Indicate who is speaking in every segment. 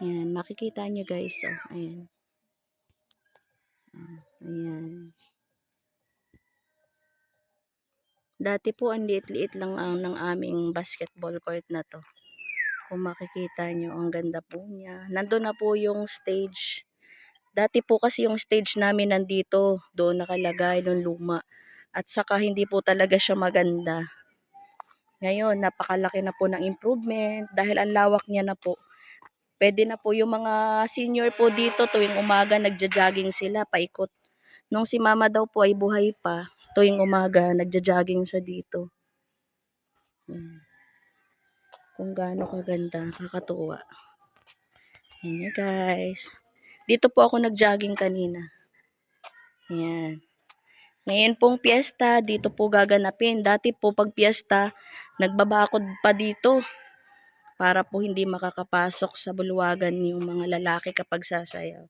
Speaker 1: Ayan, makikita nyo guys. Oh, ayan. Ayan. Dati po, ang liit-liit lang ng aming basketball court na to. Kung makikita nyo, ang ganda po niya. Nandun na po yung stage. Dati po kasi yung stage namin nandito. Doon nakalagay, nung luma. At saka hindi po talaga siya maganda. Ngayon, napakalaki na po ng improvement. Dahil ang lawak niya na po. Pwede na po yung mga senior po dito tuwing umaga nagja-jogging sila paikot. Nung si mama daw po ay buhay pa, tuwing umaga nagja-jogging siya dito. Kung gaano kaganda, kakatuwa. Ayan guys. Dito po ako nag-jogging kanina. Ayan. Ngayon pong piyesta, dito po gaganapin. Dati po pag piyesta, nagbabakod pa dito. Para po hindi makakapasok sa bulwagan yung mga lalaki kapag sasayaw.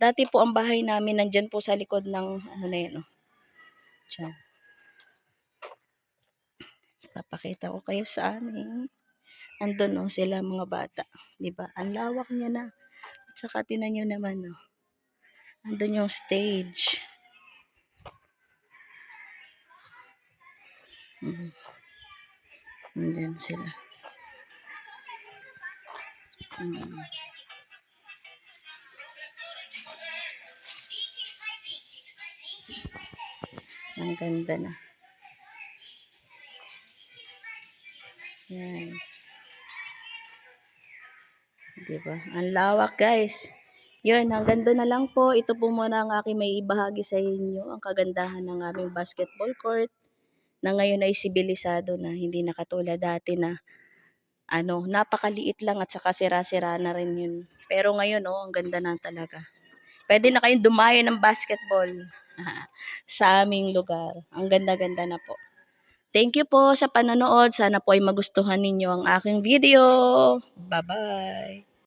Speaker 1: Dati po ang bahay namin nandyan po sa likod ng ano na yun. Oh. Diyan. Papakita ko kayo sa amin. Andun oh, sila mga bata. Diba? Ang lawak niya na. At saka tinan nyo naman oh. Andun yung stage. Andyan sila. Ang ganda na. Yan. Diba? Ang lawak guys. Yun, hanggang doon na lang po. Ito po muna ang aking may ibahagi sa inyo. Ang kagandahan ng aming basketball court na ngayon ay sibilisado na. Hindi na katulad dati na napakaliit lang at saka sira-sira na rin yun. Pero ngayon, ang ganda na talaga. Pwede na kayong dumayo ng basketball sa aming lugar. Ang ganda-ganda na po. Thank you po sa panonood. Sana po ay magustuhan ninyo ang aking video. Bye-bye.